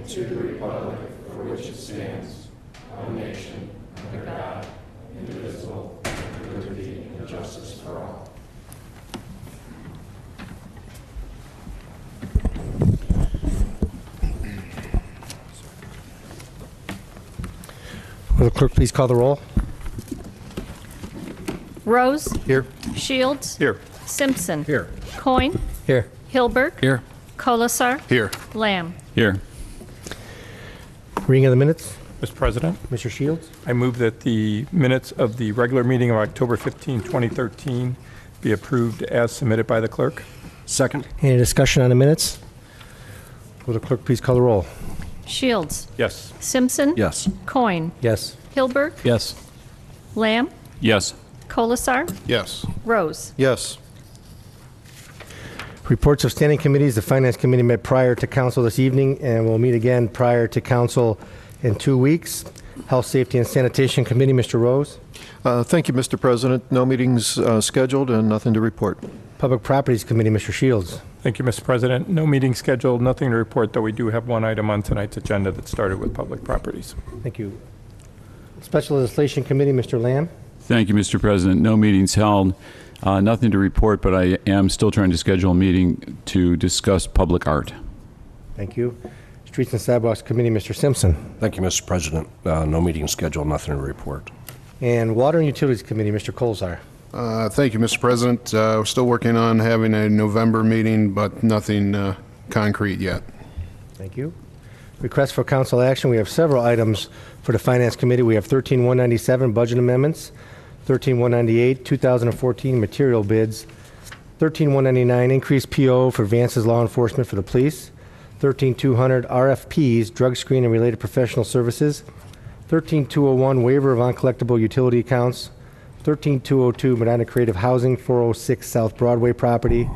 and to the republic for which it stands, one nation, under God, indivisible, with liberty and justice for all. Will the clerk please call the roll? Rose. Here. Shields. Here. Simpson. Here. Coyne. Here. Hilberg. Here. Colasar. Here. Lamb. Here. Reading of the minutes. Mr. President, Mr. Shields. I move that the minutes of the regular meeting of October 15, 2013 be approved as submitted by the clerk. Second. Any discussion on the minutes? Will the clerk please call the roll? Shields. Yes. Simpson. Yes. Coyne. Yes. Hilberg. Yes. Lamb. Yes. Colasar. Yes. Rose. Yes. Reports of standing committees. The Finance Committee met prior to council this evening and will meet again prior to council in 2 weeks. Health, Safety, and Sanitation Committee, Mr. Rose. Thank you, Mr. President. No meetings scheduled and nothing to report. Public Properties Committee, Mr. Shields. Thank you, Mr. President. No meeting scheduled, nothing to report, though we do have one item on tonight's agenda that started with public properties. Thank you. Special Legislation Committee, Mr. Lamb. Thank you, Mr. President. No meetings held. Nothing to report, but I am still trying to schedule a meeting to discuss public art. Thank you. Streets and Sidewalks Committee, Mr. Simpson. Thank you, Mr. President. No meeting scheduled, nothing to report. And Water and Utilities Committee, Mr. Colzar. Thank you, Mr. President. We're still working on having a November meeting, but nothing concrete yet. Thank you. Request for council action. We have several items for the Finance Committee. We have 13197 budget amendments, 13198 2014 material bids, 13199 increased PO for Vance's Law Enforcement for the police, 13200 RFPs, drug screen and related professional services, 13201 waiver of uncollectible utility accounts, 13202 Medina Creative Housing 406 South Broadway property,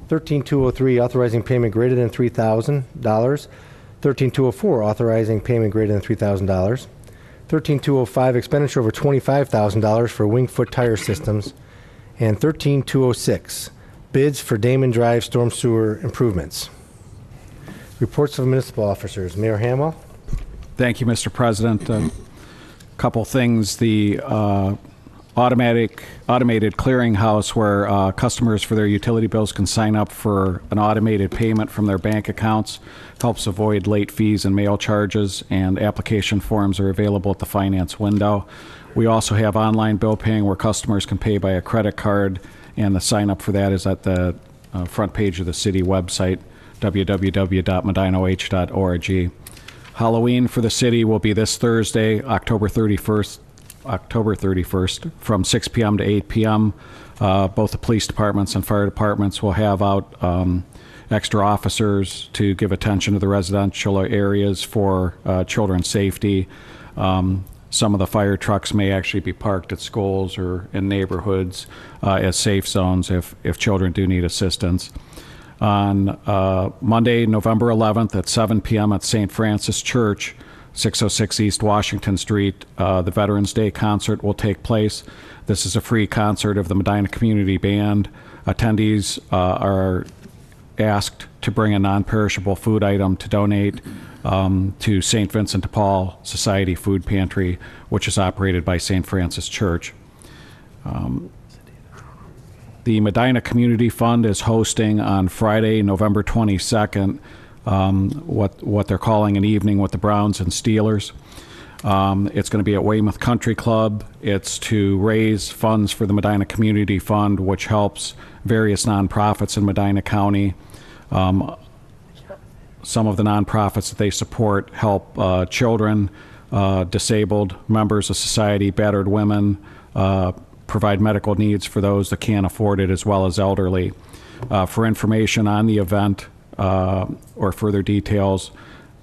13203 authorizing payment greater than $3,000, 13204 authorizing payment greater than $3,000, 13205 expenditure over $25,000 for Wingfoot Tire Systems, and 13206 bids for Damon Drive storm sewer improvements. Reports of municipal officers. Mayor Hamwell. Thank you, Mr. President. A couple things. The automated clearinghouse where customers for their utility bills can sign up for an automated payment from their bank accounts helps avoid late fees and mail charges, and application forms are available at the finance window. We also have online bill paying where customers can pay by a credit card, and the sign up for that is at the front page of the city website, www.medinoh.org. Halloween for the city will be this Thursday, October 31st, from 6 p.m. to 8 p.m. Both the police departments and fire departments will have out extra officers to give attention to the residential areas for children's safety. Some of the fire trucks may actually be parked at schools or in neighborhoods as safe zones if children do need assistance. On Monday, November 11th at 7 p.m. at St. Francis Church, 606 East Washington Street, the Veterans Day concert will take place. This is a free concert of the Medina Community Band. Attendees are asked to bring a non-perishable food item to donate to St. Vincent de Paul Society Food Pantry, which is operated by St. Francis Church. The Medina Community Fund is hosting on Friday, November 22nd, what they're calling an evening with the Browns and Steelers. It's going to be at Weymouth Country Club. It's to raise funds for the Medina Community Fund, which helps various nonprofits in Medina County. Some of the nonprofits that they support help children, disabled members of society, battered women, provide medical needs for those that can't afford it, as well as elderly. For information on the event or further details,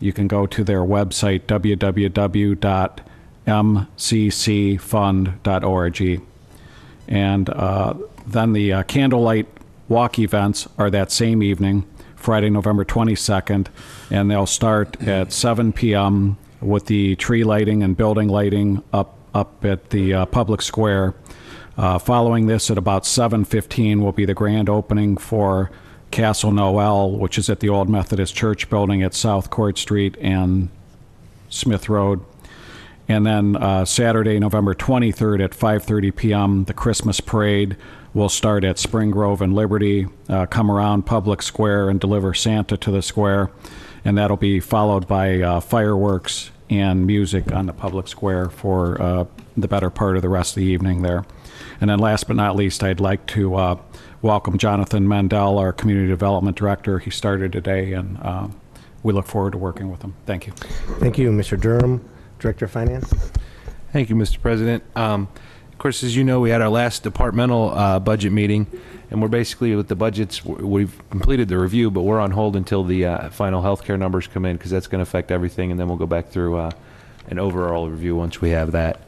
you can go to their website, www.mccfund.org. And then the candlelight walk events are that same evening, Friday, November 22nd, and they'll start at 7 p.m. with the tree lighting and building lighting up at the public square. Following this at about 7:15 will be the grand opening for Castle Noel, which is at the Old Methodist Church building at South Court Street and Smith Road. And then Saturday, November 23rd at 5:30 p.m., the Christmas parade will start at Spring Grove and Liberty, come around Public Square and deliver Santa to the square. And that'll be followed by fireworks and music on the Public Square for the better part of the rest of the evening there. And then last but not least, I'd like to welcome Jonathan Mendel, our Community Development Director. He started today, and we look forward to working with him. Thank you. Thank you, Mr. Durham, Director of Finance. Thank you, Mr. President. Of course, as you know, we had our last departmental budget meeting, and we're basically with the budgets, we've completed the review, but we're on hold until the final healthcare numbers come in, because that's going to affect everything, and then we'll go back through an overall review once we have that.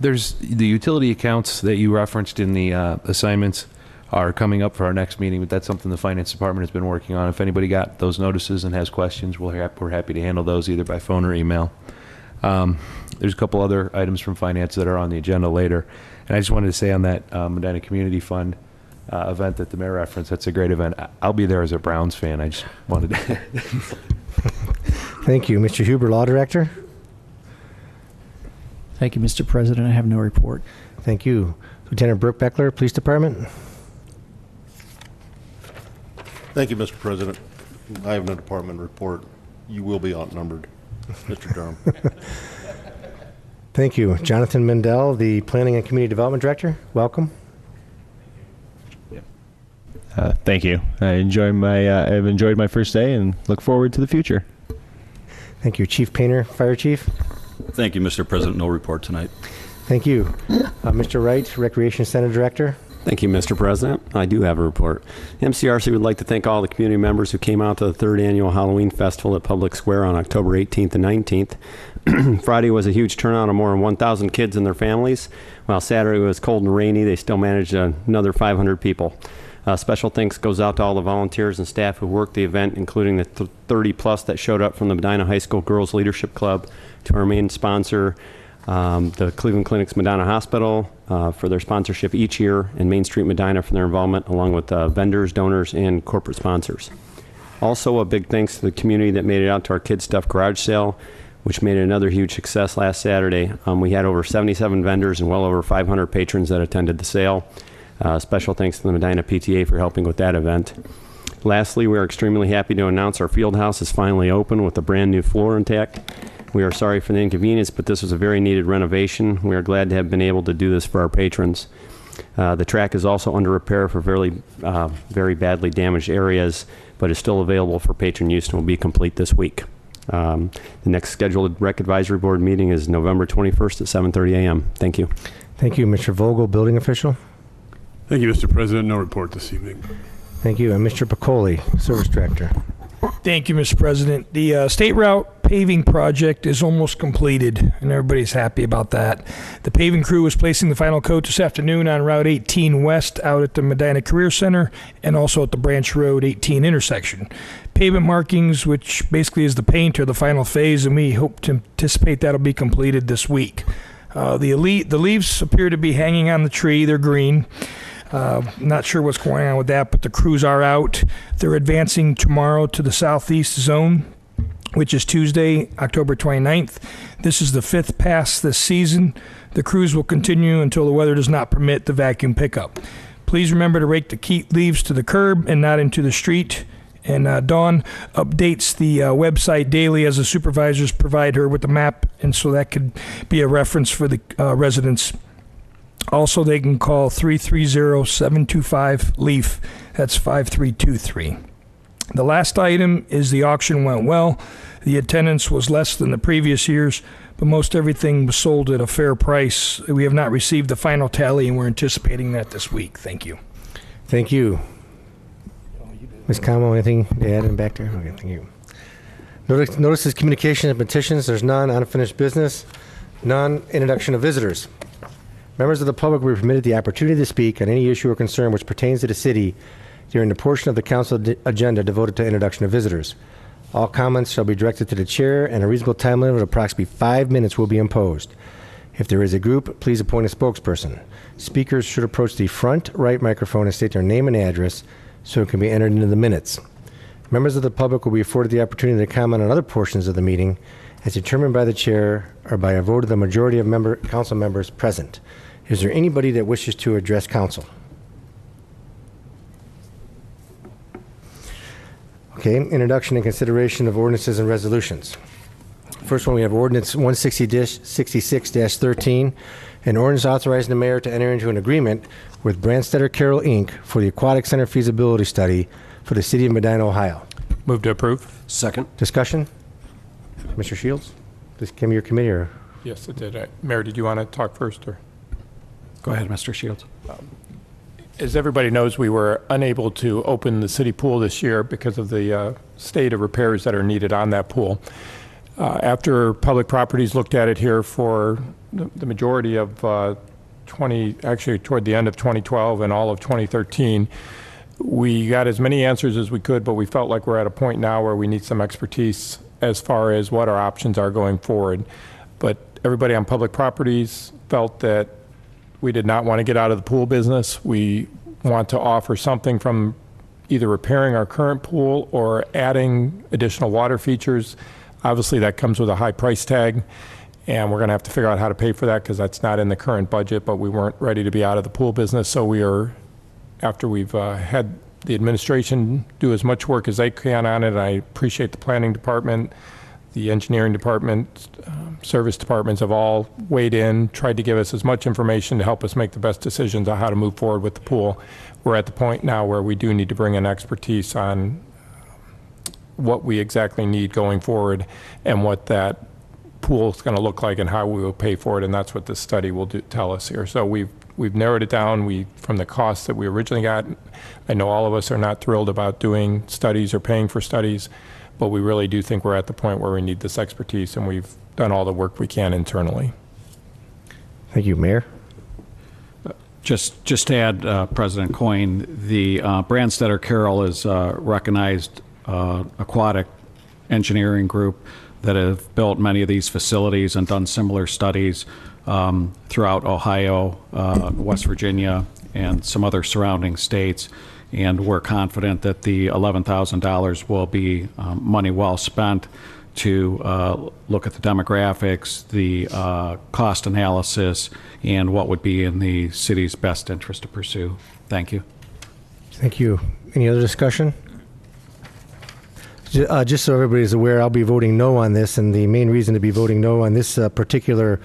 There's the utility accounts that you referenced in the assignments are coming up for our next meeting, but that's something the Finance Department has been working on. If anybody got those notices and has questions, we're happy to handle those either by phone or email. There's a couple other items from Finance that are on the agenda later. And I just wanted to say on that Medina Community Fund event that the mayor referenced, that's a great event. I'll be there as a Browns fan. I just wanted to. Thank you. Mr. Huber, Law Director. Thank you, Mr. President. I have no report. Thank you. Lieutenant Brooke Beckler, Police Department. Thank you, Mr. President. I have no department report. You will be outnumbered, Mr. Durham. Thank you. Jonathan Mendel, the Planning and Community Development Director. Welcome. Thank you. I've enjoyed my first day and look forward to the future. Thank you. Chief Painter, Fire Chief. Thank you, Mr. President. No report tonight. Thank you. Mr. Wright, Recreation Center Director. Thank you, Mr. President. I do have a report. MCRC would like to thank all the community members who came out to the third annual Halloween Festival at Public Square on October 18th and 19th. Friday was a huge turnout of more than 1,000 kids and their families. While Saturday was cold and rainy, they still managed another 500 people. Special thanks goes out to all the volunteers and staff who worked the event, including the 30 plus that showed up from the Medina High School Girls Leadership Club, to our main sponsor, the Cleveland Clinic's Medina Hospital, for their sponsorship each year, and Main Street Medina for their involvement, along with vendors, donors, and corporate sponsors. Also, a big thanks to the community that made it out to our Kids Stuff garage sale, which made it another huge success last Saturday. We had over 77 vendors and well over 500 patrons that attended the sale. Special thanks to the Medina PTA for helping with that event. Lastly, we are extremely happy to announce our field house is finally open with a brand new floor intact. We are sorry for the inconvenience, but this was a very needed renovation. We are glad to have been able to do this for our patrons. The track is also under repair for very badly damaged areas, but is still available for patron use and will be complete this week. The next scheduled Rec Advisory Board meeting is November 21st at 7:30 a.m. Thank you. Thank you. Mr. Vogel, Building Official. Thank you, Mr. President. No report this evening. Thank you. And Mr. Piccoli, Service Director. Thank you, Mr. President. The State Route paving project is almost completed, and everybody's happy about that. The paving crew is placing the final coat this afternoon on Route 18 West out at the Medina Career Center and also at the Branch Road 18 intersection. Pavement markings, which basically is the paint, are the final phase, and we hope to anticipate that'll be completed this week. The leaves appear to be hanging on the tree. They're green. Not sure what's going on with that, but the crews are out. They're advancing tomorrow to the southeast zone, which is Tuesday, October 29th. This is the 5th pass this season. The crews will continue until the weather does not permit the vacuum pickup. Please remember to rake the leaves to the curb and not into the street. And Dawn updates the website daily as the supervisors provide her with the map, and so that could be a reference for the residents. Also, they can call 330-725-LEAF. That's 5323. The last item is the auction went well. The attendance was less than the previous years, but most everything was sold at a fair price. We have not received the final tally, and we're anticipating that this week. Thank you. Thank you. Ms. Como, anything to add in back there? Okay, thank you. Notices, communication, and petitions. There's none. Unfinished business. None. Introduction of visitors. Members of the public will be permitted the opportunity to speak on any issue or concern which pertains to the city during the portion of the council agenda devoted to introduction of visitors. All comments shall be directed to the chair, and a reasonable time limit of approximately 5 minutes will be imposed. If there is a group, please appoint a spokesperson. Speakers should approach the front right microphone and state their name and address. so it can be entered into the minutes. Members of the public will be afforded the opportunity to comment on other portions of the meeting as determined by the chair or by a vote of the majority of council members present. Is there anybody that wishes to address council? Okay, introduction and consideration of ordinances and resolutions. First one, we have ordinance 166-13, an ordinance authorizing the mayor to enter into an agreement with Branstetter Carroll, Inc. for the Aquatic Center feasibility study for the city of Medina, Ohio. Move to approve. Second. Discussion? Mr. Shields? This came to your committee, or? Yes, it did. Mayor, did you want to talk first, or? Go ahead, Mr. Shields. As everybody knows, we were unable to open the city pool this year because of the state of repairs that are needed on that pool. After Public Properties looked at it here for the majority of actually toward the end of 2012 and all of 2013, we got as many answers as we could, but we felt like we're at a point now where we need some expertise as far as what our options are going forward. But everybody on Public Properties felt that we did not want to get out of the pool business. We want to offer something from either repairing our current pool or adding additional water features. Obviously, that comes with a high price tag, and we're going to have to figure out how to pay for that because that's not in the current budget, but we weren't ready to be out of the pool business. So we are, after we've had the administration do as much work as they can on it, I appreciate the planning department, the engineering department, service departments have all weighed in, tried to give us as much information to help us make the best decisions on how to move forward with the pool. We're at the point now where we do need to bring in expertise on what we exactly need going forward and what that pool is going to look like and how we will pay for it, and that's what this study will tell us here. So we've narrowed it down from the costs that we originally got. I know all of us are not thrilled about doing studies or paying for studies, but we really do think we're at the point where we need this expertise, and we've done all the work we can internally. Thank you, Mayor. Just to add, President Coyne, the Branstetter Carroll is a recognized aquatic engineering group that have built many of these facilities and done similar studies throughout Ohio, West Virginia, and some other surrounding states. And we're confident that the $11,000 will be money well spent to look at the demographics, the cost analysis, and what would be in the city's best interest to pursue. Thank you. Thank you. Any other discussion? Just so everybody's aware, I'll be voting no on this, and the main reason to be voting no on this particular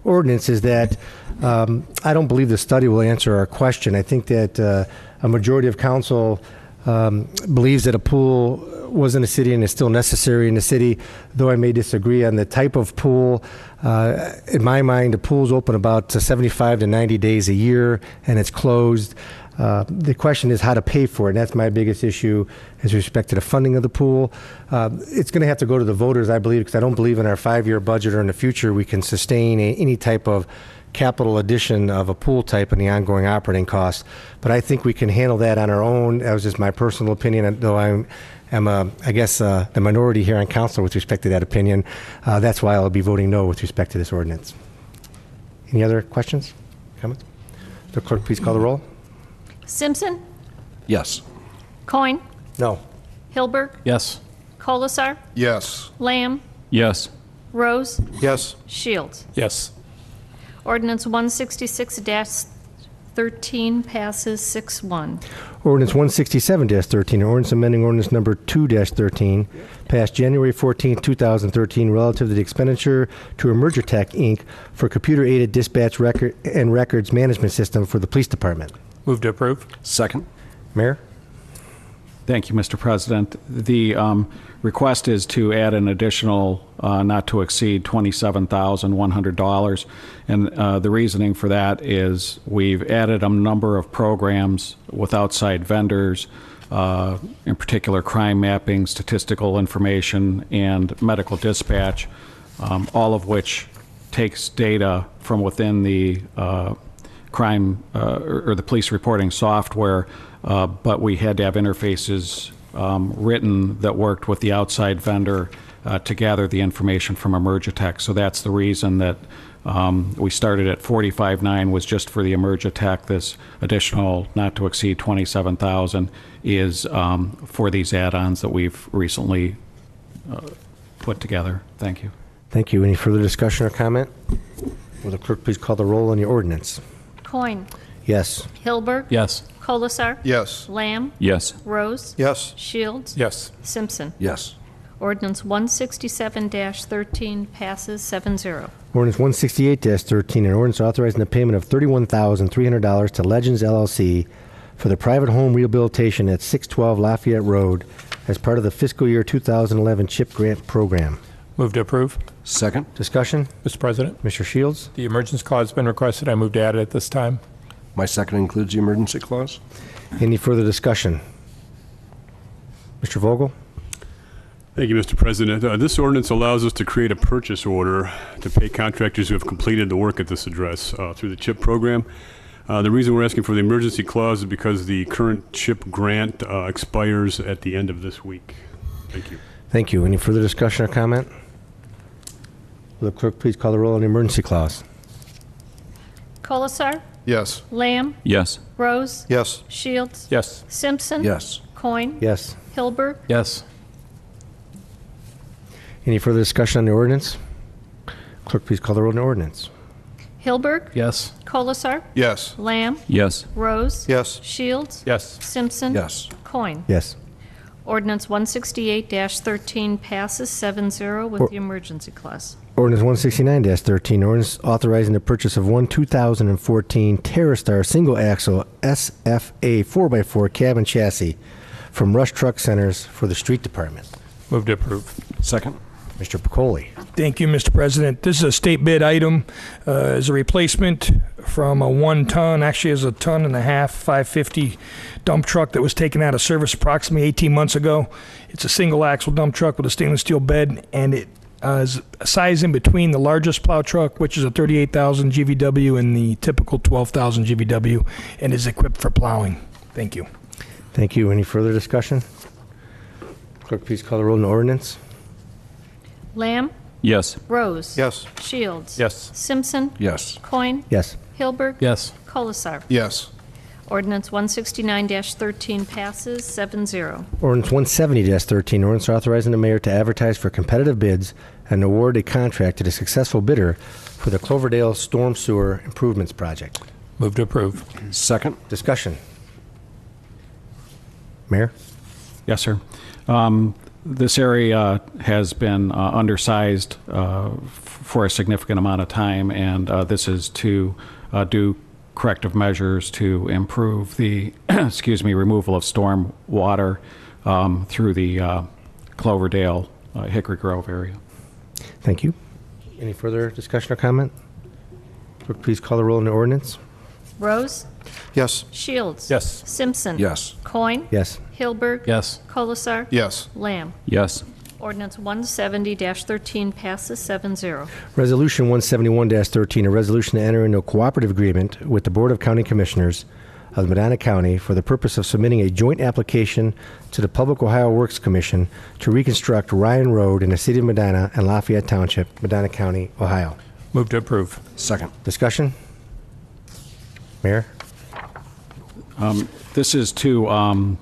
ordinance is that I don't believe the study will answer our question. I think that a majority of council believes that a pool was in the city and is still necessary in the city, though I may disagree on the type of pool. In my mind, the pool's open about 75 to 90 days a year, and it's closed. The question is how to pay for it, and that's my biggest issue with respect to the funding of the pool. It's going to have to go to the voters, I believe, because I don't believe in our 5-year budget or in the future we can sustain any type of capital addition of a pool type and the ongoing operating costs. But I think we can handle that on our own. That was just my personal opinion, though I guess, the minority here on council with respect to that opinion. That's why I'll be voting no with respect to this ordinance. Any other questions, comments? The clerk, please call the roll. Simpson? Yes. Coyne? No. Hilberg? Yes. Colasar? Yes. Lamb? Yes. Rose? Yes. Shields? Yes. Ordinance 166-13 passes 6-1. Ordinance 167-13, an ordinance amending ordinance number 2-13, passed January 14, 2013, relative to the expenditure to Emergitech, Inc. for computer-aided dispatch and records management system for the police department. Move to approve. Second. Mayor? Thank you, Mr. President. The request is to add an additional not to exceed $27,100. And the reasoning for that is we've added a number of programs with outside vendors, in particular crime mapping, statistical information, and medical dispatch, all of which takes data from within the crime or the police reporting software, but we had to have interfaces written that worked with the outside vendor to gather the information from Emergitech. So that's the reason that we started at 45.9 was just for the Emergitech. This additional not to exceed 27,000 is for these add-ons that we've recently put together. Thank you. Thank you. Any further discussion or comment? Will the clerk please call the roll on the ordinance? Coin. Yes. Hilberg. Yes. Colasar. Yes. Lamb. Yes. Rose. Yes. Shields. Yes. Simpson. Yes. Ordinance 167-13 passes 7-0. Ordinance 168-13, an ordinance authorizing the payment of $31,300 to Legends LLC for the private home rehabilitation at 612 Lafayette Road as part of the fiscal year 2011 CHIP grant program. Move to approve. Second. Discussion? Mr. President, Mr. Shields? the emergence clause has been requested. I move to add it at this time. My second includes the emergency clause. Any further discussion? Mr. Vogel? Thank you, Mr. President. This ordinance allows us to create a purchase order to pay contractors who have completed the work at this address through the CHIP program. The reason we're asking for the emergency clause is because the current CHIP grant expires at the end of this week. Thank you. Thank you. Any further discussion or comment? Will the clerk please call the roll on the emergency clause? Colasar. Yes. Lamb. Yes. Rose. Yes. Shields. Yes. Simpson. Yes. Coin. Yes. Hilberg. Yes. Any further discussion on the ordinance? Clerk, please call the roll on the ordinance. Hilberg. Yes. Colasar. Yes. Lamb. Yes. Rose. Yes. Shields. Yes. Simpson. Yes. Coin. Yes. Ordinance 168-13 passes 7-0 with Or- the emergency clause. Ordinance 169-13, ordinance authorizing the purchase of one 2014 TerraStar single-axle SFA 4x4 cab and chassis from Rush Truck Centers for the Street Department. Move to approve. Second. Mr. Picoli. Thank you, Mr. President. This is a state bid item as a replacement from a 1 ton, actually is a 1.5 ton, 550 dump truck that was taken out of service approximately 18 months ago. It's a single axle dump truck with a stainless steel bed, and it is a size in between the largest plow truck, which is a 38,000 GVW, and the typical 12,000 GVW, and is equipped for plowing. Thank you. Thank you. Any further discussion? Clerk, please call the roll on the ordinance. Lamb. Yes. Rose. Yes. Shields. Yes. Simpson. Yes. Coin. Yes. Hilberg. Yes. Colasar. Yes. Ordinance 169-13 passes 7-0. Ordinance 170-13, ordinance authorizing the mayor to advertise for competitive bids and award a contract to the successful bidder for the Cloverdale Storm Sewer Improvements Project. Move to approve. Second. Discussion. Mayor? Yes, sir. This area has been undersized for a significant amount of time, and this is to do corrective measures to improve the removal of storm water through the Cloverdale Hickory Grove area. Thank you. Any further discussion or comment? Clerk, please call the roll on the ordinance. Rose. Yes. Shields. Yes. Simpson. Yes. Coin. Yes. Hilberg. Yes. Colasar. Yes. Lamb. Yes. Ordinance 170-13 passes 7-0. Resolution 171-13, a resolution to enter into a cooperative agreement with the Board of County Commissioners of Medina County for the purpose of submitting a joint application to the Public Ohio Works Commission to reconstruct Ryan Road in the city of Medina and Lafayette Township, Medina County, Ohio. Move to approve. Second. Discussion? Mayor? This is to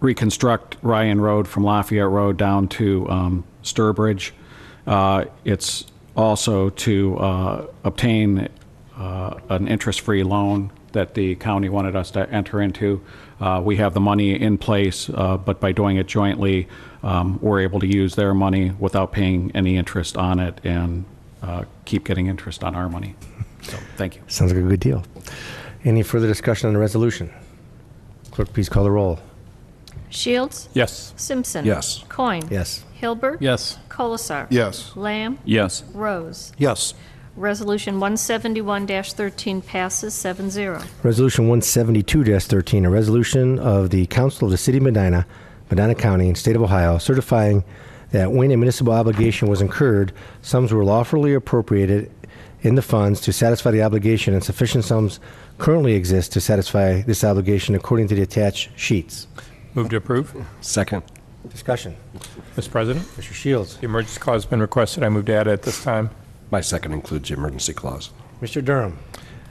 reconstruct Ryan Road from Lafayette Road down to Sturbridge. It's also to obtain an interest-free loan that the county wanted us to enter into. We have the money in place, but by doing it jointly, we're able to use their money without paying any interest on it and keep getting interest on our money. So, thank you. Sounds like a good deal. Any further discussion on the resolution? Clerk, please call the roll. Shields. Yes. Simpson. Yes. Coin. Yes. Hilberg. Yes. Colasar. Yes. Lamb. Yes. Rose. Yes. Resolution 171-13 passes 7-0. Resolution 172-13, a resolution of the Council of the City of Medina, Medina County, and State of Ohio, certifying that when a municipal obligation was incurred, sums were lawfully appropriated in the funds to satisfy the obligation, and sufficient sums currently exist to satisfy this obligation according to the attached sheets. Move to approve. Second. Discussion. Mr. President, Mr. Shields. the emergency clause has been requested. I move to add it at this time. My second includes the emergency clause. Mr. Durham.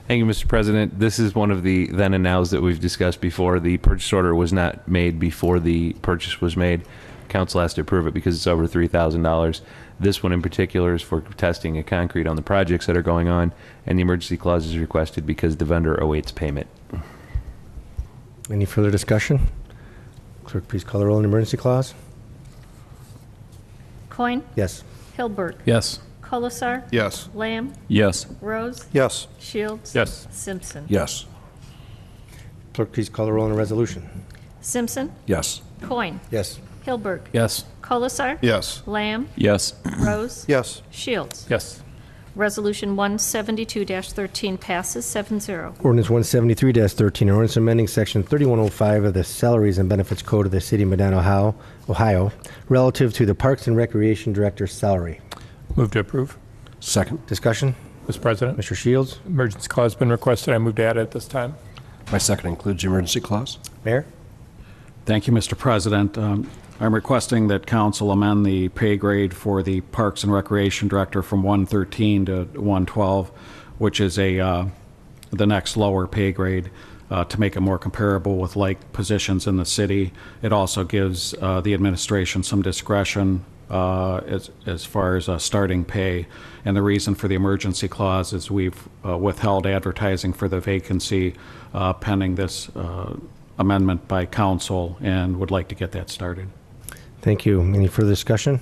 Thank you, Mr. President. This is one of the then and nows that we've discussed before. The purchase order was not made before the purchase was made. Council has to approve it because it's over $3,000. This one in particular is for testing of concrete on the projects that are going on, and the emergency clause is requested because the vendor awaits payment. Any further discussion? Clerk, please call the roll on the emergency clause. Coin. Yes. Hilberg. Yes. Colasar. Yes. Lamb. Yes. Rose. Yes. Shields. Yes. Simpson. Yes. Clerk, please call the roll on the resolution. Simpson. Yes. Coin. Yes. Hilberg. Yes. Colasar. Yes. Lamb. Yes. Rose. Yes. Shields. Yes. Resolution 172-13 passes 7-0. Ordinance 173-13, an ordinance amending section 3105 of the Salaries and Benefits Code of the City of Medina, Ohio, relative to the Parks and Recreation Director's salary. Move to approve. Second. Discussion. Mr. President, Mr. Shields. emergency clause has been requested. I move to add it at this time. My second includes the emergency clause. Mayor. Thank you, Mr. President. I'm requesting that council amend the pay grade for the Parks and Recreation Director from 113 to 112, which is the next lower pay grade, to make it more comparable with like positions in the city. It also gives the administration some discretion as far as starting pay. And the reason for the emergency clause is we've withheld advertising for the vacancy pending this amendment by council, and would like to get that started. Thank you. Any further discussion?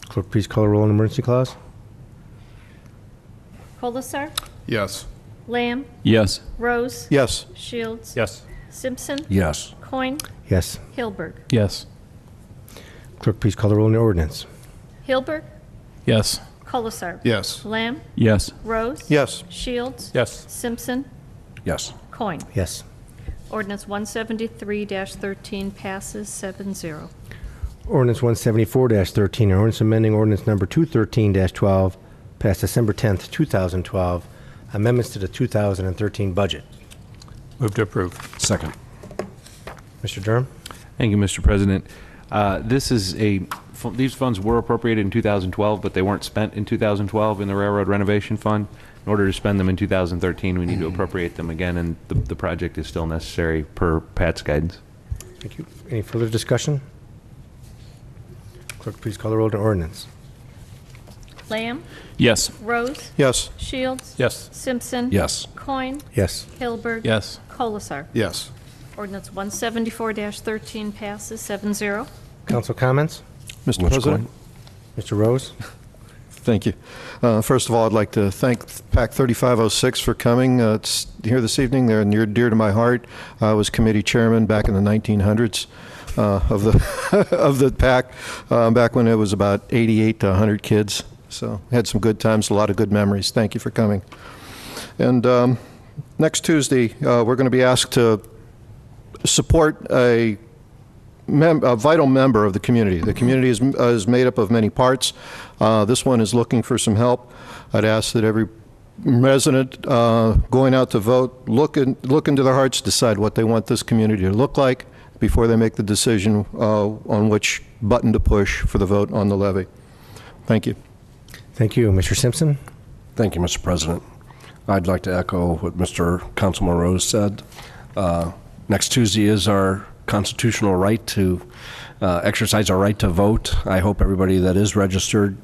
Clerk, please call the roll on the emergency clause. Colasar. Yes. Lamb. Yes. Rose. Yes. Shields. Yes. Simpson. Yes. Coin. Yes. Hilberg. Yes. Clerk, please call the roll on the ordinance. Hilberg. Yes. Colasar. Yes. Lamb. Yes. Rose. Yes. Shields. Yes. Simpson. Yes. Coin. Yes. Ordinance 173-13 passes 7-0. Ordinance 174-13, an ordinance amending ordinance number 213-12, passed December 10th, 2012. Amendments to the 2013 budget. Move to approve. Second. Mr. Durham. Thank you, Mr. President. These funds were appropriated in 2012, but they weren't spent in 2012 in the Railroad Renovation Fund. In order to spend them in 2013, we need to appropriate them again, and the project is still necessary per Pat's guidance. Thank you. Any further discussion? Clerk, please call the roll on the ordinance. Lamb. Yes. Rose. Yes. Shields. Yes. Simpson. Yes. Coin. Yes. Hilberg. Yes. Colasar. Yes. Ordinance 174-13 passes 7-0. Council comments? Mr. President. Mr. Rose. Thank you. First of all, I'd like to thank PAC 3506 for coming here this evening. They're near dear to my heart. I was committee chairman back in the 1900s of the of the PAC, back when it was about 88 to 100 kids. So had some good times, a lot of good memories. Thank you for coming. And next Tuesday, we're going to be asked to support a vital member of the community. The community is made up of many parts. This one is looking for some help. I'd ask that every resident going out to vote look into their hearts, decide what they want this community to look like before they make the decision on which button to push for the vote on the levy. Thank you. Thank you. Mr. Simpson. Thank you, Mr. President. I'd like to echo what Mr. Councilman Rose said. Next Tuesday is our constitutional right to exercise our right to vote. I hope everybody that is registered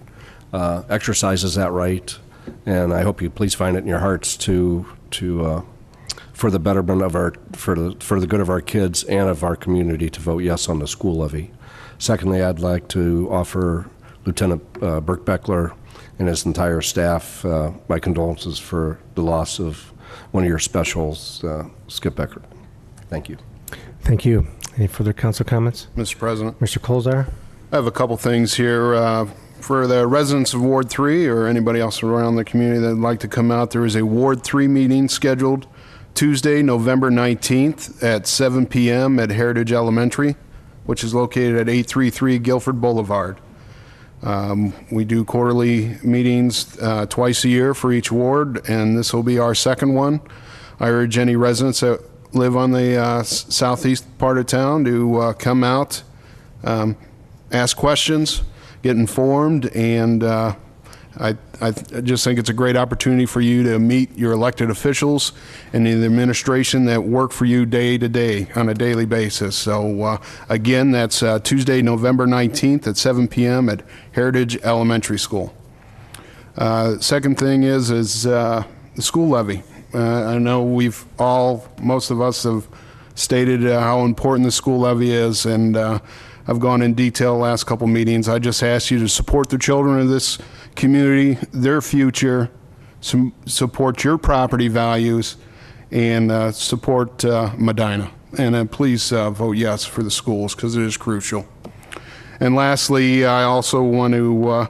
exercises that right, and I hope you please find it in your hearts to for the betterment of for the good of our kids and of our community to vote yes on the school levy. Secondly, I'd like to offer Lieutenant Burke Beckler and his entire staff my condolences for the loss of one of your specials, Skip Becker. Thank you. Thank you. Any further council comments? Mr. President. Mr. Colzar. I have a couple things here. For the residents of Ward 3 or anybody else around the community that would like to come out, there is a Ward 3 meeting scheduled Tuesday, November 19th at 7 p.m. at Heritage Elementary, which is located at 833 Guilford Boulevard. We do quarterly meetings twice a year for each ward, and this will be our second one. I urge any residents that live on the southeast part of town to come out, ask questions, get informed, and I just think it's a great opportunity for you to meet your elected officials and the administration that work for you day to day on a daily basis. So again, that's Tuesday, November 19th at 7 p.m. at Heritage Elementary School. Second thing is the school levy. I know most of us have stated how important the school levy is, and I've gone in detail the last couple meetings. I just ask you to support the children of this community, their future, support your property values, and support Medina. And please vote yes for the schools, because it is crucial. And lastly, I also want to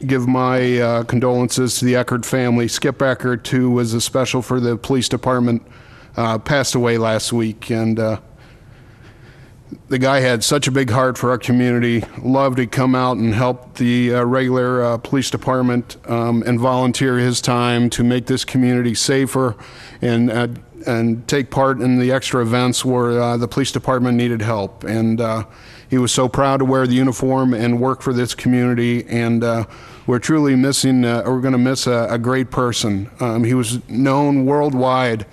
give my condolences to the Eckert family. Skip Eckert, who was a special for the police department, passed away last week, and the guy had such a big heart for our community, loved to come out and help the regular police department and volunteer his time to make this community safer and take part in the extra events where the police department needed help. And he was so proud to wear the uniform and work for this community, and we're truly missing, we're going to miss a great person. He was known worldwide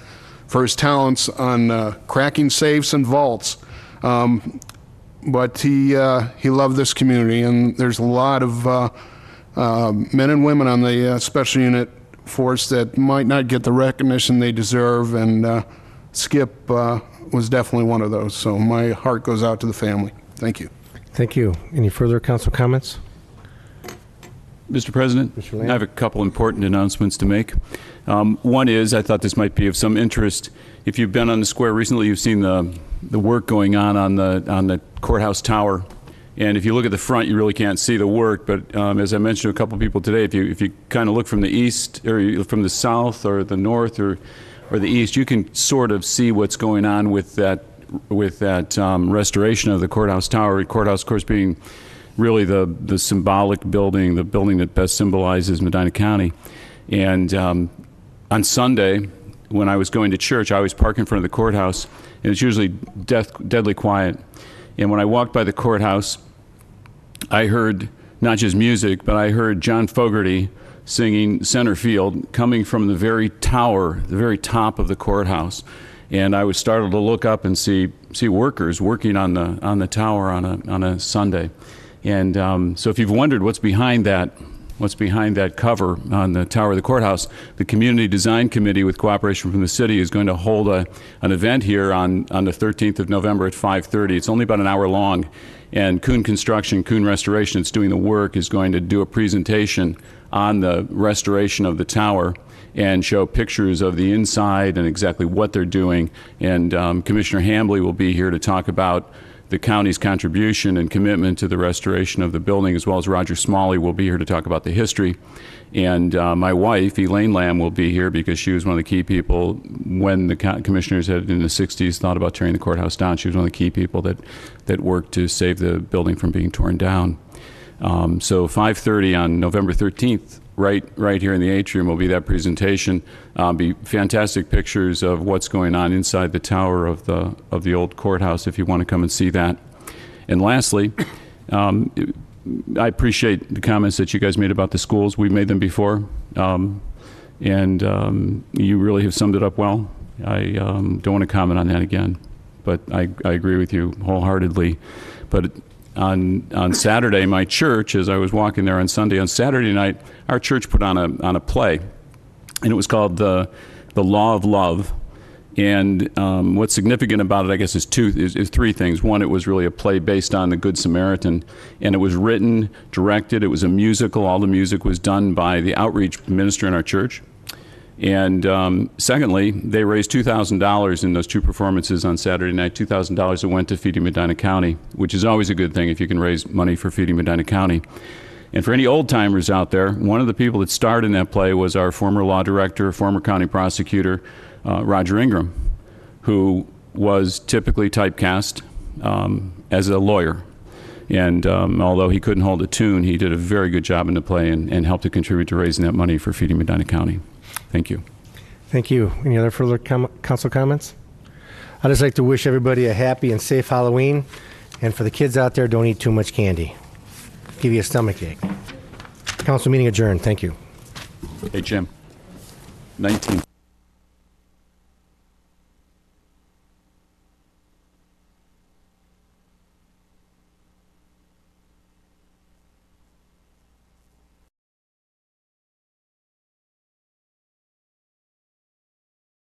for his talents on cracking safes and vaults. But he loved this community, and there's a lot of men and women on the special unit force that might not get the recognition they deserve, and Skip was definitely one of those. So my heart goes out to the family. Thank you. Thank you. Any further council comments? Mr. President, I have a couple important announcements to make. One is, I thought this might be of some interest. If you've been on the square recently, you've seen the work going on the courthouse tower. And if you look at the front, you really can't see the work. But as I mentioned to a couple people today, if you kind of look from the east, or from the south, or the north, or the east, you can sort of see what's going on with that restoration of the courthouse tower. Courthouse, of course, being really the symbolic building, the building that best symbolizes Medina County. And on Sunday, when I was going to church, I always park in front of the courthouse, and it's usually deadly quiet. And when I walked by the courthouse, I heard not just music, but I heard John Fogerty singing Center Field coming from the very tower, the very top of the courthouse. And I was startled to look up and see workers working on the tower on a Sunday. And so if you've wondered what's behind that cover on the tower of the courthouse, the Community Design Committee, with cooperation from the city, is going to hold an event here on the 13th of November at 5:30. It's only about an hour long, and Kuhn Construction, Kuhn Restoration, that's doing the work, is going to do a presentation on the restoration of the tower and show pictures of the inside and exactly what they're doing. And Commissioner Hambley will be here to talk about the county's contribution and commitment to the restoration of the building, as well as Roger Smalley will be here to talk about the history. And my wife, Elaine Lamb, will be here because she was one of the key people when the commissioners had, in the 60s, thought about tearing the courthouse down. She was one of the key people that worked to save the building from being torn down. So 5:30 on November 13th, right here in the atrium, will be that presentation. Be fantastic pictures of what's going on inside the tower of the old courthouse, if you want to come and see that. And lastly, I appreciate the comments that you guys made about the schools. We've made them before, and you really have summed it up well. I don't want to comment on that again, but I agree with you wholeheartedly. But on Saturday, my church, as I was walking there on Sunday, on Saturday night, our church put on a play, and it was called the Law of Love. And what's significant about it, I guess, is three things. One, it was really a play based on the Good Samaritan, and it was written, directed. It was a musical. All the music was done by the outreach minister in our church. And secondly, they raised $2,000 in those two performances on Saturday night, $2,000 that went to Feeding Medina County, which is always a good thing if you can raise money for Feeding Medina County. And for any old-timers out there, one of the people that starred in that play was our former law director, former county prosecutor, Roger Ingram, who was typically typecast as a lawyer. And although he couldn't hold a tune, he did a very good job in the play and helped to contribute to raising that money for Feeding Medina County. Thank you. Thank you. Any other further council comments? I'd just like to wish everybody a happy and safe Halloween. And for the kids out there, don't eat too much candy. Give you a stomach ache. Council meeting adjourned. Thank you. Hey, Jim. 19.